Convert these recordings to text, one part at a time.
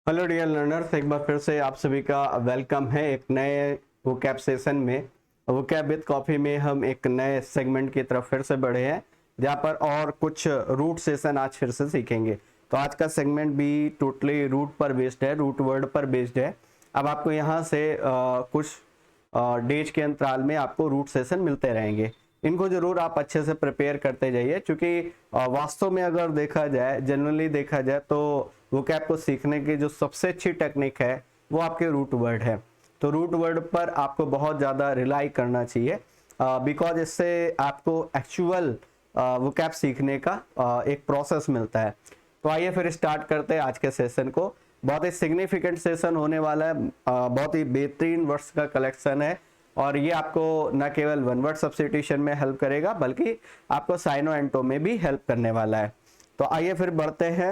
Hello dear learners, एक बार फिर से आप सभी का वेलकम है एक नए वोकैब सेशन में। वोकैब विद कॉफी में हम एक नए सेगमेंट की तरफ फिर से बढ़े हैं, जहाँ पर और कुछ रूट सेशन आज फिर से सीखेंगे। तो आज का सेगमेंट भी टोटली रूट पर बेस्ड है, रूट वर्ड पर बेस्ड है। अब आपको यहाँ से कुछ डेज के अंतराल में आपको रूट सेशन मिलते रहेंगे। इनको जरूर आप अच्छे से प्रिपेयर करते जाइए, क्योंकि वास्तव में अगर देखा जाए, जनरली देखा जाए तो वोकैब को सीखने की जो सबसे अच्छी टेक्निक है वो आपके रूट वर्ड है। तो रूट वर्ड पर आपको बहुत ज़्यादा रिलाई करना चाहिए, बिकॉज इससे आपको एक्चुअल वोकैब सीखने का एक प्रोसेस मिलता है। तो आइए फिर स्टार्ट करते हैं आज के सेशन को। बहुत ही सिग्निफिकेंट सेशन होने वाला है, बहुत ही बेहतरीन वर्ड्स का कलेक्शन है, और ये आपको न केवल वन वर्ड सब्स्टिट्यूशन में हेल्प करेगा बल्कि आपको साइनो एंटो में भी हेल्प करने वाला है। तो आइए फिर बढ़ते हैं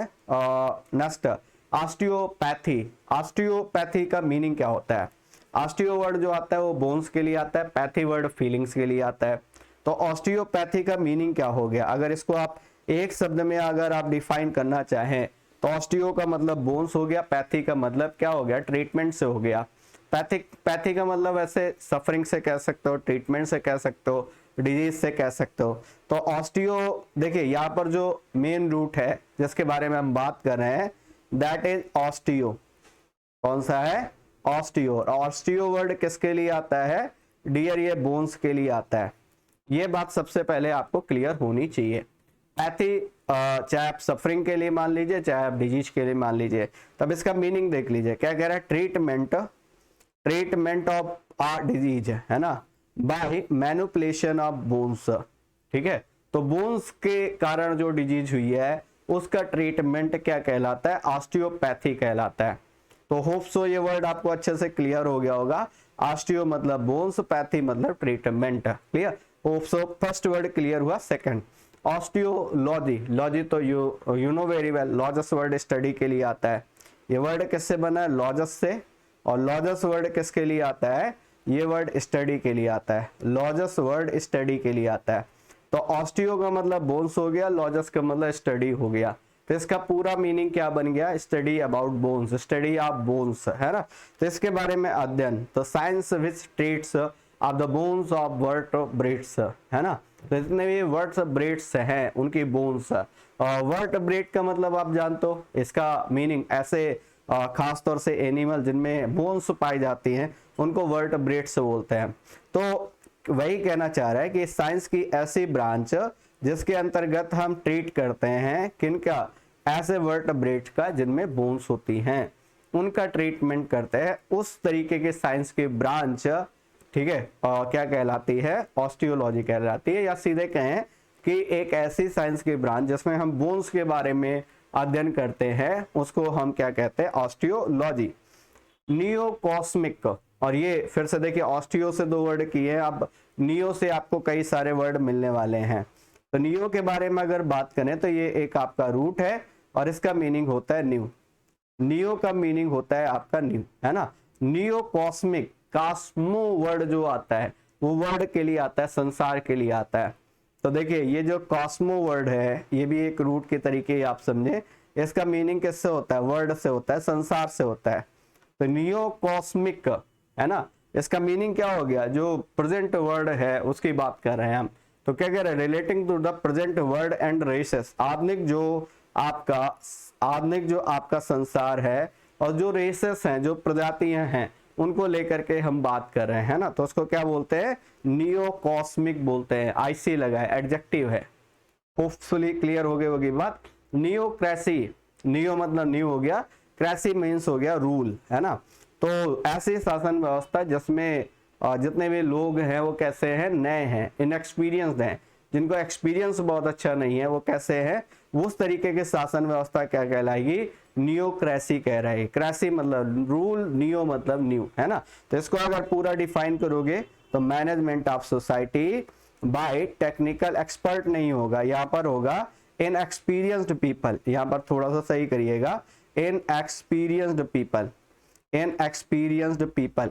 नेक्स्ट, ऑस्टियोपैथी। ऑस्टियोपैथी का मीनिंग क्या होता है? ऑस्टियो वर्ड जो आता है वो बोन्स के लिए आता है, पैथी वर्ड फीलिंग्स के लिए आता है। तो ऑस्टियोपैथी का मीनिंग क्या हो गया? अगर इसको आप एक शब्द में अगर आप डिफाइन करना चाहें तो ऑस्टियो का मतलब बोन्स हो गया, पैथी का मतलब क्या हो गया? ट्रीटमेंट से हो गया। पैथी का मतलब ऐसे सफरिंग से कह सकते हो, ट्रीटमेंट से कह सकते हो, डिजीज से कह सकते हो। तो ऑस्टियो, देखिए यहाँ पर जो मेन रूट है जिसके बारे में हम बात कर रहे हैं, दैट इज ऑस्टियो। कौन सा है? ऑस्टियो। ऑस्टियो वर्ड किसके लिए आता है डियर? ये बोन्स के लिए आता है। ये बात सबसे पहले आपको क्लियर होनी चाहिए। पैथी चाहे आप सफरिंग के लिए मान लीजिए, चाहे आप डिजीज के लिए मान लीजिए। तब इसका मीनिंग देख लीजिए, क्या कह रहा है? ट्रीटमेंट ऑफ आ डिजीज, है ना, बाय मैनिपुलेशन ऑफ बोन्स। ठीक है, तो बोन्स के कारण जो डिजीज हुई है उसका ट्रीटमेंट क्या कहलाता है? ऑस्टियोपैथी कहलाता है। तो होप सो ये वर्ड आपको अच्छे से क्लियर हो गया होगा। ऑस्टियो मतलब बोन्स, पैथी मतलब treatment. Clear? Hope so first word clear हुआ। Second, osteology. लॉजी तो you know very well, logos word study के लिए आता है। ये वर्ड किससे बना है? लॉजस से। और लॉजस वर्ड किसके लिए आता है? ये वर्ड स्टडी के लिए आता है। लॉजस वर्ड स्टडी के लिए आता है। तो ऑस्टियो का मतलब बोन्स हो गया, लॉजस का मतलब स्टडी हो गया। तो इसका पूरा मीनिंग क्या बन गया? Study about bones, study of bones, है ना। तो इसके बारे में अध्ययन, तो science which treats of the bones of vertebrates, है ना। तो जितने भी वर्टब्रेट्स हैं उनकी बोन्स। वर्टब्रेट का मतलब आप जानते हो, इसका मीनिंग ऐसे खास तौर से एनिमल जिनमें बोन्स पाई जाती हैं उनको वर्टब्रेट्स बोलते हैं। तो वही कहना चाह रहा है कि साइंस की ऐसी ब्रांच जिसके अंतर्गत हम ट्रीट करते हैं किनका? ऐसे वर्टब्रेट्स का जिनमें बोन्स होती हैं, उनका ट्रीटमेंट करते हैं। उस तरीके के साइंस की ब्रांच, ठीक है, क्या कहलाती है? ऑस्टियोलॉजी कहलाती है। या सीधे कहें कि एक ऐसी साइंस की ब्रांच जिसमें हम बोन्स के बारे में अध्ययन करते हैं उसको हम क्या कहते हैं? ऑस्टियोलॉजी। नियोकॉस्मिक, और ये फिर से देखिए ऑस्टियो से दो वर्ड किए, अब नियो से आपको कई सारे वर्ड मिलने वाले हैं। तो नियो के बारे में अगर बात करें तो ये एक आपका रूट है और इसका मीनिंग होता है न्यू। नियो का मीनिंग होता है आपका न्यू, है ना। नियो कॉस्मिक, कॉस्मो वर्ड जो आता है वो वर्ड के लिए आता है, संसार के लिए आता है। तो देखिए ये जो कॉस्मो वर्ड है ये भी एक रूट के तरीके आप समझे। इसका मीनिंग किससे होता है? वर्ड से होता है, संसार से होता है। तो नियो कॉस्मिक, है ना, इसका मीनिंग क्या हो गया? जो प्रेजेंट वर्ड है उसकी बात कर रहे हैं हम। तो क्या कह रहे हैं? Relating to the present world and races. आधुनिक जो आपका संसार है और जो रेसेस हैं, जो प्रजातियां हैं, उनको लेकर के हम बात कर रहे हैं ना। तो उसको क्या बोलते हैं? नियो कॉस्मिक बोलते हैं। आईसी लगा है, एडजेक्टिव है। होपफुली क्लियर हो गई होगी बात। नियोक्रेसी, नियो मतलब न्यू हो गया, क्रेसी मीन्स हो गया रूल, है ना। तो ऐसी शासन व्यवस्था जिसमें जितने भी लोग हैं वो कैसे हैं? नए हैं, इनएक्सपीरियंस्ड हैं, जिनको एक्सपीरियंस बहुत अच्छा नहीं है, वो कैसे हैं? उस तरीके की शासन व्यवस्था क्या कहलाएगी? नियोक्रेसी कह रहे हैं। क्रेसी मतलब रूल, नियो मतलब न्यू, है ना। तो इसको अगर पूरा डिफाइन करोगे तो management of society bye technical expert नहीं होगा, यहाँ पर होगा इनएक्सपीरियंस्ड पीपल। यहाँ पर थोड़ा सा सही करिएगा, इनएक्सपीरियंस्ड पीपल। इनएक्सपीरियंस्ड पीपल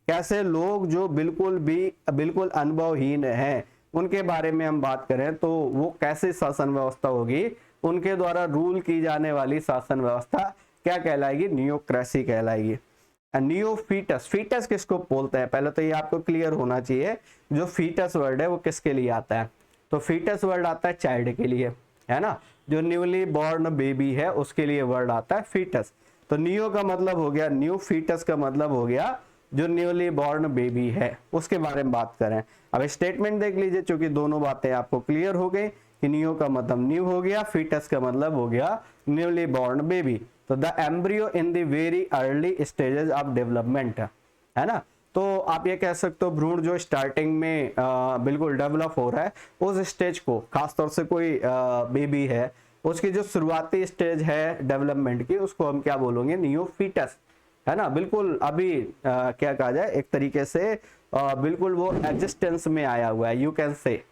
कैसे? लोग जो बिल्कुल अनुभवहीन हैं, उनके बारे में हम बात करें तो वो कैसे शासन व्यवस्था होगी? उनके द्वारा रूल की जाने वाली शासन व्यवस्था क्या कहलाएगी, नियोक्रेसी कहलाएगी। नियोफीटस, फीटस किसको बोलते हैं, पहले तो ये आपको क्लियर होना चाहिए जो फीटस वर्ड है वो किसके लिए आता है। तो फीटस वर्ड आता है चाइल्ड के लिए, है ना, जो न्यूली बॉर्न बेबी है उसके लिए वर्ड आता है फीटस। तो नियो का मतलब हो गया न्यू, फीटस का मतलब हो गया जो न्यूली बॉर्न बेबी है उसके बारे में बात करें। अब स्टेटमेंट देख लीजिए, चूंकि दोनों बातें आपको क्लियर हो गई कि नियो का मतलब न्यू हो गया, फीटस का मतलब हो गया न्यूली बॉर्न बेबी। तो the embryo in the very early stages of development, है ना। तो आप ये कह सकते हो भ्रूण जो स्टार्टिंग में बिल्कुल डेवलप हो रहा है उस स्टेज को, खासतौर से कोई बेबी है उसकी जो शुरुआती स्टेज है डेवलपमेंट की, उसको हम क्या बोलेंगे, नियोफीटस, है ना। बिल्कुल अभी क्या कहा जाए, एक तरीके से बिल्कुल वो एग्जिस्टेंस में आया हुआ है, you can say.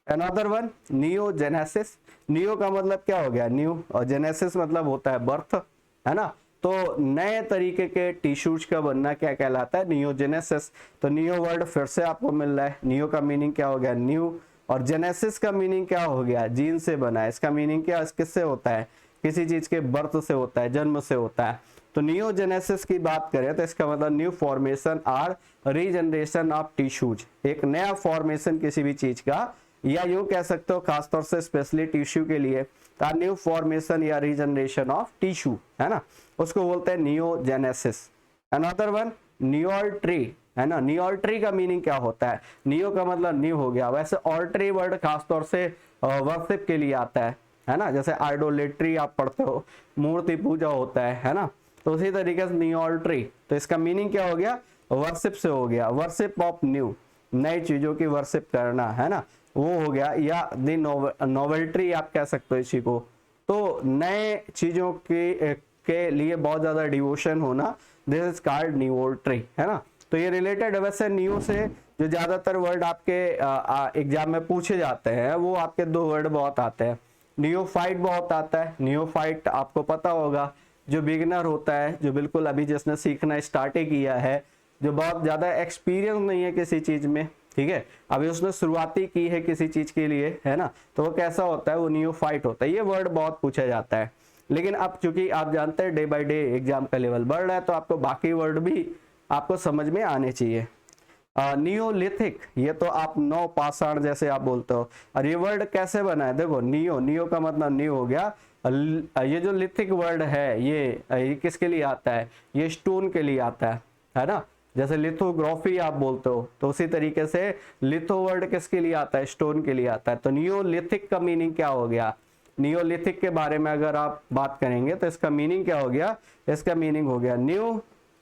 Another one neogenesis, neo का मतलब क्या हो गया, न्यू, और जेनेसिस मतलब होता है बर्थ, है ना। तो नए तरीके के टिश्यूज का बनना क्या कहलाता है, नियोजेनेसिस। तो नियो वर्ड फिर से आपको मिल रहा है, नियो का मीनिंग क्या हो गया, न्यू, और जेनेसिस का मीनिंग क्या हो गया, जीन से बना है। इसका मीनिंग क्या, किससे होता है, किसी चीज के बर्थ से होता है, जन्म से होता है। तो नियोजेनेसिस की बात करें तो इसका मतलब न्यू फॉर्मेशन और रीजनरेशन ऑफ टिश्यूज, एक नया फॉर्मेशन किसी भी चीज का, या यूं कह सकते हो खासतौर से स्पेशली टिश्यू के लिए न्यू फॉर्मेशन या रीजनरेशन ऑफ टिश्यू, है ना, उसको बोलते हैं नियोजेनेसिस। अनदर वन नियोल्ट्री, है ना। नियोल्ट्री का मीनिंग क्या होता है, नियो का मतलब न्यू हो गया, वैसे ऑल्ट्री वर्ड खासतौर से वर्शिप के लिए आता है ना, जैसे आइडोलेट्री आप पढ़ते हो, मूर्ति पूजा होता है ना। तो उसी तरीके से नियोल्ट्री, तो इसका मीनिंग क्या हो गया, वर्शिप से हो गया, वर्शिप ऑफ न्यू, नई चीजों की वर्शिप करना, है ना, वो हो गया। या दी नोवेल्ट्री आप कह सकते हो इसी को, तो नए चीजों के लिए बहुत ज्यादा डिवोशन होना, दिस इज कॉल्ड नियोल्ट्री, है ना। तो ये रिलेटेड है वैसे नियो से, जो ज्यादातर वर्ड आपके एग्जाम में पूछे जाते हैं वो आपके दो वर्ड बहुत आते हैं, नियोफाइट बहुत आता है। नियोफाइट आपको पता होगा, जो बिगिनर होता है, जो बिल्कुल अभी जिसने सीखना स्टार्ट ही किया है, जो बहुत ज्यादा एक्सपीरियंस नहीं है किसी चीज में, ठीक है, अभी उसने शुरुआती की है किसी चीज के लिए, है ना, तो वो कैसा होता है, वो नियोफाइट होता है। ये वर्ड बहुत पूछा जाता है, लेकिन अब चूंकि आप जानते हैं डे बाय डे एग्जाम का लेवल बढ़ रहा है, तो आपको बाकी वर्ड भी आपको समझ में आने चाहिए। नियोलिथिक, ये तो आप नौ पाषाण जैसे आप बोलते हो, और ये वर्ड कैसे बना है, देखो नियो, नियो का मतलब न्यू हो गया। ये जो लिथिक वर्ड है ये किसके लिए आता है, ये स्टोन के लिए आता है ना। जैसे लिथोग्राफी आप बोलते हो, तो उसी तरीके से लिथो वर्ड किसके लिए आता है, स्टोन के लिए आता है। तो नियोलिथिक का मीनिंग क्या हो गया, नियोलिथिक के बारे में अगर आप बात करेंगे तो इसका मीनिंग क्या हो गया, इसका मीनिंग हो गया न्यू,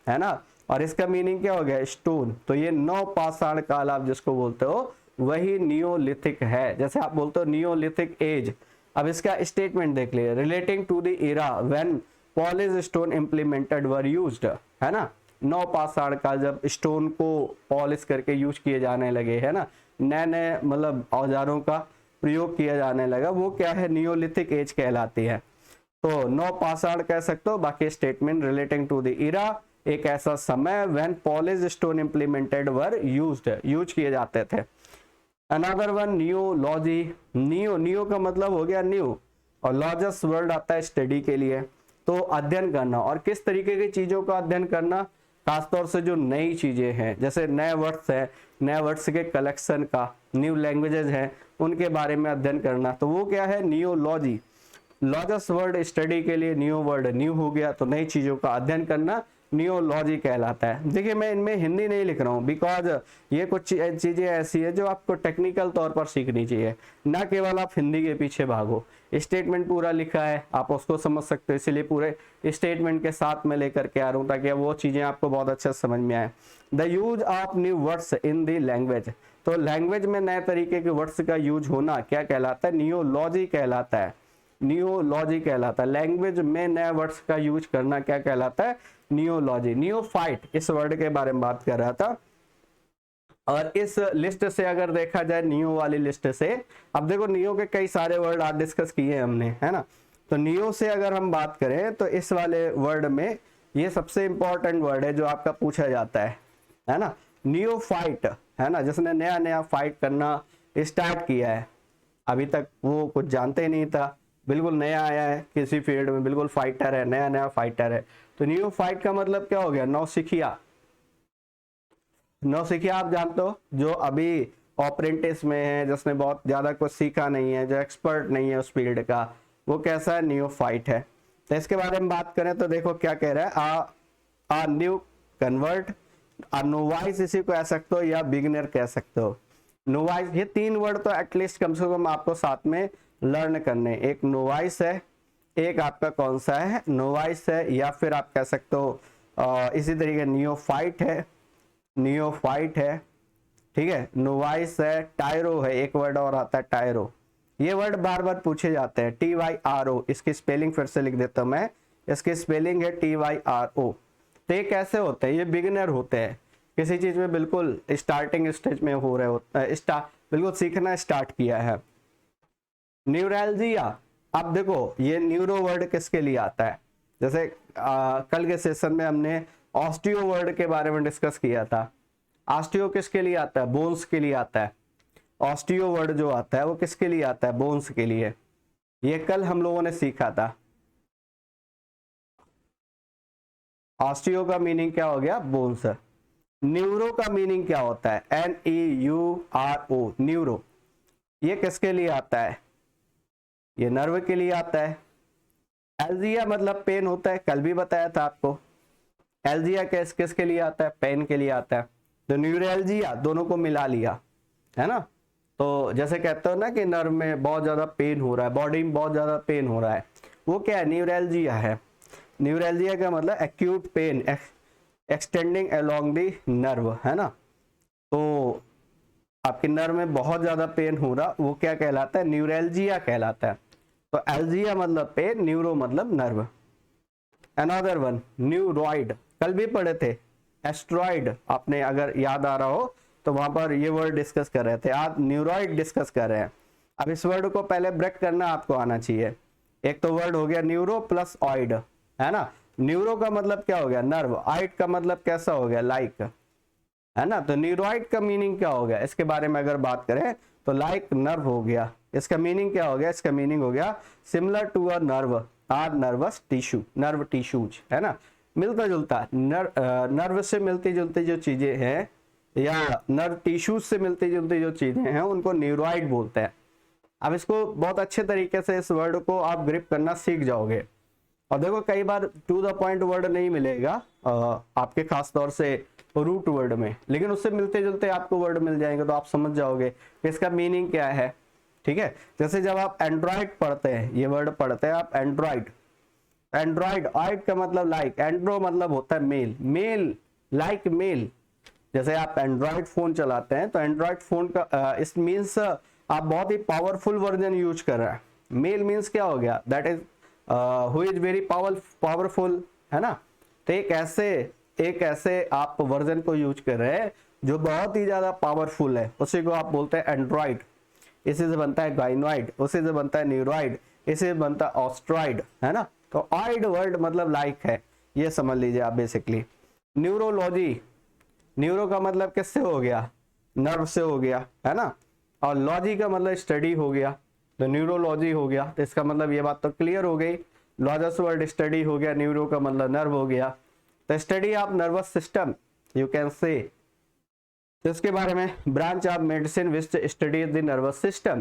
है ना, और इसका मीनिंग क्या हो गया, स्टोन। तो ये नौ पाषाण काल आप जिसको बोलते हो वही नियोलिथिक है। जैसे आप बोलते हो नियोलिथिक एज, अब इसका स्टेटमेंट देख लिए, relating to the era when polish stone implemented were used, है ना। नौ पाषाण काल जब स्टोन को पॉलिश करके यूज किए जाने लगे, है ना, नए नए मतलब औजारों का प्रयोग किया जाने लगा, वो क्या है, नियोलिथिक एज कहलाती है। तो नौ पाषाण कह सकते हो, बाकी statement relating to the era, एक ऐसा समय when polish stone implemented were used, use किए जाते थे। Another one neology, neo, neo का मतलब हो गया न्यू, और लॉजस वर्ड आता है स्टडी के लिए, तो अध्ययन करना, और किस तरीके की चीजों का अध्ययन करना, खासतौर से जो नई चीजें हैं, जैसे नए वर्ड्स है, नए वर्ड्स के कलेक्शन का, न्यू लैंग्वेजेस हैं उनके बारे में अध्ययन करना, तो वो क्या है, नियोलॉजी। लॉजस वर्ड स्टडी के लिए, नियो वर्ड न्यू हो गया, तो नई चीजों का अध्ययन करना नियोलॉजी कहलाता है। देखिए मैं इनमें हिंदी नहीं लिख रहा हूँ, बिकॉज ये कुछ चीजें ऐसी है जो आपको टेक्निकल तौर पर सीखनी चाहिए, ना केवल आप हिंदी के पीछे भागो। स्टेटमेंट पूरा लिखा है, आप उसको समझ सकते हो, इसलिए पूरे स्टेटमेंट के साथ में लेकर के आ रहा हूँ ताकि वो चीजें आपको बहुत अच्छे समझ में आए। The use of new words in the language, तो लैंग्वेज में नए तरीके के वर्ड्स का यूज होना क्या कहलाता है, नियोलॉजी कहलाता है, नियोलॉजी कहलाता है। लैंग्वेज में नए वर्ड्स का यूज करना क्या कहलाता है, नियोलॉजी। नियोफाइट इस वर्ड के बारे में बात कर रहा था, और इस लिस्ट से अगर देखा जाए, नियो वाली लिस्ट से, अब देखो नियो के कई सारे वर्ड आज डिस्कस किए हमने, है ना। तो नियो से अगर हम बात करें तो इस वाले वर्ड में ये सबसे इंपॉर्टेंट वर्ड है जो आपका पूछा जाता है ना, नियोफाइट, है ना, जिसने नया नया फाइट करना स्टार्ट किया है, अभी तक वो कुछ जानते नहीं था, बिल्कुल नया आया है किसी फील्ड में, बिल्कुल फाइटर है, नया नया फाइटर है। तो न्यूफाइट का मतलब क्या हो गया, नौसिखिया। नौसिखिया आप जानते हो, जो अभी ऑपरेंटिस में है, जिसने बहुत ज्यादा कुछ सीखा नहीं है, जो एक्सपर्ट नहीं है उस फील्ड का, वो कैसा है, न्यूफाइट है। तो इसके बारे में बात करें तो देखो क्या कह रहा है, आ न्यू कन्वर्ट, नोवाइस इसी को कह सकते हो या बिगिनर कह सकते हो। नोवाइस, ये तीन वर्ड तो एटलीस्ट कम से कम आपको साथ में लर्न करने, एक नोवाइस है, एक आपका कौन सा है, नोवाइस है, या फिर आप कह सकते हो इसी तरीके नियोफाइट है, नियोफाइट है, ठीक है, नोवाइस है, टायरो है, एक वर्ड और आता है टायरो। ये वर्ड बार बार पूछे जाते हैं, TYRO, इसकी स्पेलिंग फिर से लिख देता हूं मैं, इसकी स्पेलिंग है TYRO। तो ये कैसे होते हैं, ये बिगिनर होते हैं, किसी चीज में बिल्कुल स्टार्टिंग स्टेज में हो रहे होते हैं, बिल्कुल सीखना स्टार्ट किया है। न्यूरैल्जिया, अब देखो ये न्यूरो वर्ड किसके लिए आता है, जैसे कल के सेशन में हमने ऑस्टियो वर्ड के बारे में डिस्कस किया था। ऑस्टियो किसके लिए आता है, बोन्स के लिए आता है। ऑस्टियो वर्ड जो आता है वो किसके लिए आता है, बोन्स के लिए। ये कल हम लोगों ने सीखा था। ऑस्टियो का मीनिंग क्या हो गया, बोन्स। न्यूरो का मीनिंग क्या होता है, NEURO, न्यूरो। ये किसके लिए आता है, ये नर्व के लिए आता है। एल्जिया मतलब पेन होता है, कल भी बताया था आपको। एल्जिया किसके लिए आता है, पेन के लिए आता है। तो न्यूरैल्जिया दोनों को मिला लिया, है ना। तो जैसे कहते हो ना कि नर्व में बहुत ज्यादा पेन हो रहा है, बॉडी में बहुत ज्यादा पेन हो रहा है, वो क्या है, न्यूरैल्जिया है। न्यूरैल्जिया का मतलब acute pain extending along the nerve, है ना। तो आपके नर्व में बहुत ज्यादा पेन हो रहा, वो क्या कहलाता है, न्यूरैल्जिया कहलाता है। तो एल्जिया मतलब पेन, न्यूरो मतलब नर्व। अनदर वन न्यूरॉइड, कल भी पढ़े थे। एस्ट्रॉइड, आपने अगर याद आ रहा हो तो वहां पर ये वर्ड डिस्कस कर रहे थे, आज न्यूरॉइड डिस्कस कर रहे हैं। अब इस वर्ड को पहले ब्रेक करना आपको आना चाहिए। एक तो वर्ड हो गया न्यूरो प्लस ऑइड, है ना। न्यूरो का मतलब क्या हो गया, नर्व। ऑइड का मतलब कैसा हो गया, लाइक, है ना। तो न्यूरॉइड का मीनिंग क्या हो गया, इसके बारे में अगर बात करें तो लाइक नर्व हो गया। इसका मीनिंग क्या हो गया, इसका मीनिंग हो गया similar to a nerve or nervous tissue, nerve tissues, है ना। मिलता जुलता, नर्व से मिलती जुलती जो चीजें हैं या नर्व टिश्यूज से मिलती जुलती जो चीजें हैं उनको न्यूरॉइड बोलते हैं। अब इसको बहुत अच्छे तरीके से इस वर्ड को आप ग्रिप करना सीख जाओगे। और देखो कई बार टू द पॉइंट वर्ड नहीं मिलेगा आपके खास तौर से रूट वर्ड में, लेकिन उससे मिलते जुलते आपको वर्ड मिल जाएंगे तो आप समझ जाओगे कि इसका मीनिंग क्या है, ठीक है। जैसे जब आप एंड्रॉइड पढ़ते हैं, ये वर्ड पढ़ते हैं आप एंड्रॉइड, एंड्रॉइड, ऑइड का मतलब लाइक, एंड्रो मतलब होता है मेल, मेल लाइक मेल। जैसे आप एंड्रॉइड फोन चलाते हैं तो एंड्रॉइड फोन का इस मीन्स आप बहुत ही पावरफुल वर्जन यूज कर रहे हैं। मेल मीन्स क्या हो गया, that is who is very powerful, है ना। तो एक ऐसे आप वर्जन को यूज कर रहे हैं जो बहुत ही ज्यादा पावरफुल है, उसी को आप बोलते हैं एंड्रॉइड। इसी से बनता है गाइनॉइड, उसी से बनता है न्यूरॉइड, इसी से बनता है ऑस्ट्रॉइड, है ना। तो ऑइड वर्ड मतलब लाइक है, ये समझ लीजिए आप बेसिकली। न्यूरोलॉजी, न्यूरो का मतलब किससे हो गया, नर्व से हो गया, है ना। और लॉजी का मतलब स्टडी हो गया, तो न्यूरोलॉजी हो गया। तो इसका मतलब ये बात तो क्लियर हो गई, लॉजस वर्ड स्टडी हो गया, न्यूरो का मतलब नर्व हो गया। तो study of nervous system you can से, तो इसके बारे में branch of medicine which study the nervous system.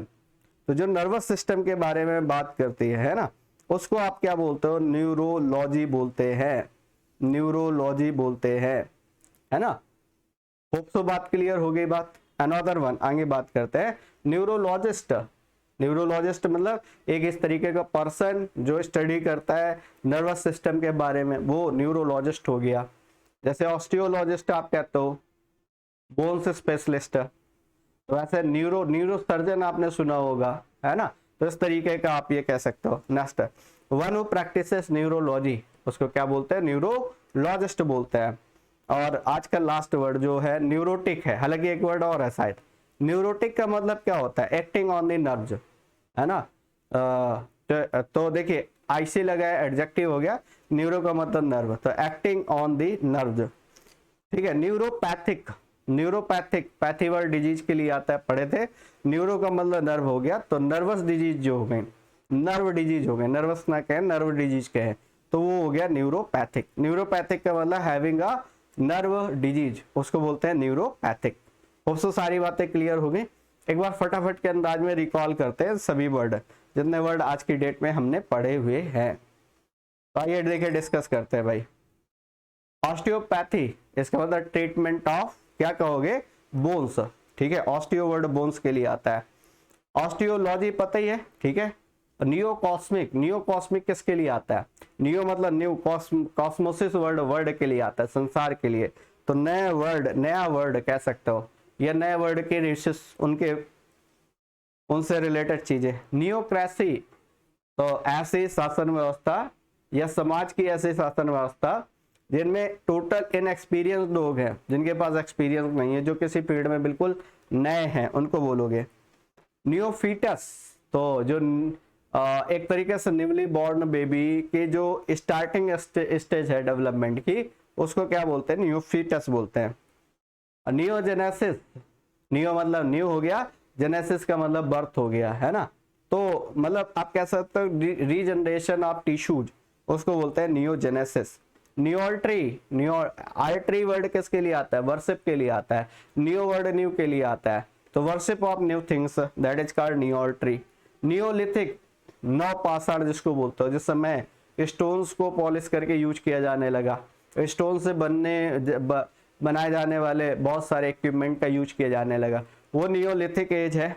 तो जो नर्वस सिस्टम के बारे में बात करती है ना, उसको आप क्या बोलते हो, न्यूरोलॉजी बोलते हैं, न्यूरोलॉजी बोलते हैं, है ना। होप सो बात क्लियर हो गई बात। अनदर वन आगे बात करते हैं, न्यूरोलॉजिस्ट। न्यूरोलॉजिस्ट मतलब एक इस तरीके का पर्सन जो स्टडी करता है नर्वस सिस्टम के बारे में, वो न्यूरोलॉजिस्ट हो गया। जैसे ऑस्टियोलॉजिस्ट आप कहते हो, बोन्स स्पेशलिस्ट, तो ऐसे न्यूरो सर्जन आपने सुना होगा, है ना। तो इस तरीके का आप ये कह सकते हो। Next, one who practices neurology, उसको क्या बोलते हैं, न्यूरोलॉजिस्ट बोलते हैं। और आज का लास्ट वर्ड जो है न्यूरोटिक है, हालांकि एक वर्ड और है शायद। न्यूरोटिक का मतलब क्या होता है, एक्टिंग ऑन द नर्व्स, है ना। तो देखिए आईसी लगाया, एडजेक्टिव हो गया, न्यूरो का मतलब नर्व, तो एक्टिंग ऑन द नर्व्स, ठीक है। Neuropathic, neuropathic pathy word disease के लिए आता है, पढ़े थे। न्यूरो का मतलब नर्व हो गया, तो नर्वस डिजीज जो हो गई, नर्व डिजीज हो गए, नर्वस ना कहें, नर्व डिजीज कहें, तो वो हो गया न्यूरोपैथिक। न्यूरोपैथिक का मतलब हैविंग अ नर्व डिजीज, उसको बोलते हैं न्यूरोपैथिक। होप्सो सारी बातें क्लियर हो गई। एक बार फटाफट के अंदाज में रिकॉल करते हैं सभी वर्ड, जितने वर्ड आज की डेट में हमने पढ़े हुए हैं। तो आइए देखिए डिस्कस करते हैं भाई। ऑस्टियोपैथी, इसका मतलब ट्रीटमेंट ऑफ, क्या कहोगे, बोन्स, ठीक है। ऑस्टियो वर्ड बोन्स के लिए आता है। ऑस्टियोलॉजी पता ही है, ठीक है। नियोकॉस्मिक, नियोकॉस्मिक किसके लिए आता है, नियो मतलब न्यू, कॉस्मोसिस वर्ड के लिए आता है, संसार के लिए। तो नए वर्ड, नया वर्ड कह सकते हो, या नए वर्ड के रिसेस, उनके उनसे रिलेटेड चीजें। नियोक्रेसी, तो ऐसी शासन व्यवस्था या समाज की ऐसी शासन व्यवस्था जिनमें टोटल इनएक्सपीरियंस लोग हैं, जिनके पास एक्सपीरियंस नहीं है, जो किसी फील्ड में बिल्कुल नए हैं, उनको बोलोगे। नियोफिटस, तो जो एक तरीके से न्यूली बॉर्न बेबी के जो स्टार्टिंग स्टेज है डेवलपमेंट की, उसको क्या बोलते हैं, नियोफिटस बोलते हैं। नियोजेनेसिस, नियो मतलब न्यू हो गया, जेनेसिस का मतलब बर्थ हो गया, है ना। तो मतलब आप कह सकते हो रीजनरेशन ऑफ टिश्यूज, उसको बोलते हैं नियोजेनेसिस। नियोल्ट्री, नियो आर्ट्री वर्ड किसके लिए आता है, वर्शिप के लिए आता है। नियो वर्ड न्यू के लिए आता है, तो worship of new things, that is called neolatry. Neolithic, नवपाषाण जिसको बोलते हो, जिस समय स्टोन्स को पॉलिश करके यूज किया जाने लगा, स्टोन से बनाए जाने वाले बहुत सारे इक्विपमेंट का यूज किया जाने लगा, वो नियोलिथिक एज है।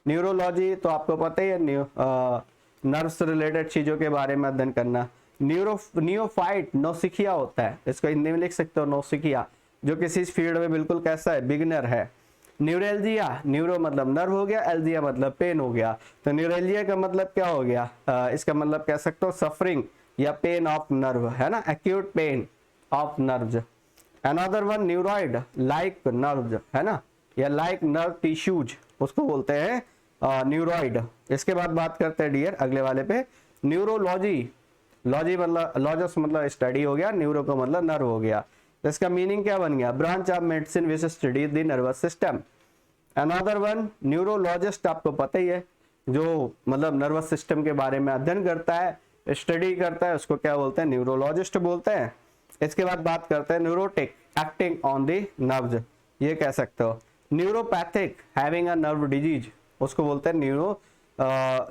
न्यूरोलॉजी तो आपको पता ही है, नर्व से रिलेटेड चीजों के बारे में अध्ययन करना। नियोफाइट, नौसिखिया होता है, इसको हिंदी में लिख सकते हो नौसिखिया, जो किसी फील्ड में बिल्कुल कैसा है, बिगिनर है। न्यूरेल्जिया, न्यूरो मतलब नर्व हो गया, एल्जिया मतलब पेन हो गया, तो न्यूरेल्जिया का मतलब क्या हो गया, इसका मतलब कह सकते हो सफरिंग या पेन ऑफ नर्व, है ना, acute pain of nerves. Another one neuroid, like nerves, है ना, या लाइक नर्व टिश्यूज, उसको बोलते हैं न्यूरॉइड। इसके बाद बात करते हैं डियर अगले वाले पे, न्यूरोलॉजी। लॉजी मतलब, लॉजस मतलब स्टडी हो गया, न्यूरो का मतलब नर्व हो गया। तो इसका मीनिंग क्या बन गया, branch of medicine which study the nervous system. Another one neurologist, आपको पता ही है, जो मतलब नर्वस सिस्टम के बारे में अध्ययन करता है, स्टडी करता है, उसको क्या बोलते हैं, न्यूरोलॉजिस्ट बोलते हैं। इसके बाद बात करते हैं neurotic, acting on the nerves, ये कह सकते हो। Neuropathic, having a nerve disease, उसको बोलते हैं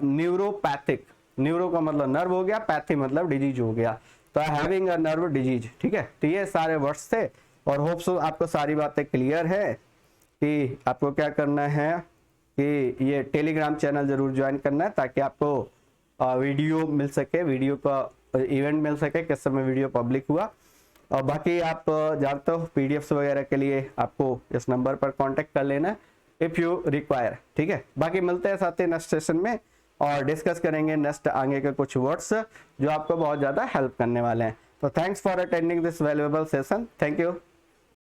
न्यूरोपैथिक। न्यूरो का मतलब नर्व हो गया, पैथी मतलब डिजीज हो गया, तो हैविंग अ नर्व डिजीज, ठीक है। तो ये सारे वर्ड्स थे, और होप सो आपको सारी बातें क्लियर है कि आपको क्या करना है कि ये टेलीग्राम चैनल जरूर ज्वाइन करना है, ताकि आपको वीडियो मिल सके, वीडियो का इवेंट मिल सके किस समय वीडियो पब्लिक हुआ। और बाकी आप जानते हो पीडीएफ्स वगैरह के लिए आपको इस नंबर पर कांटेक्ट कर लेना इफ यू रिक्वायर, ठीक है। बाकी मिलते हैं साथ ही नेक्स्ट सेशन में, और डिस्कस करेंगे नेक्स्ट आगे के कुछ वर्ड्स जो आपको बहुत ज़्यादा हेल्प करने वाले हैं। तो thanks for attending this valuable session, thank you.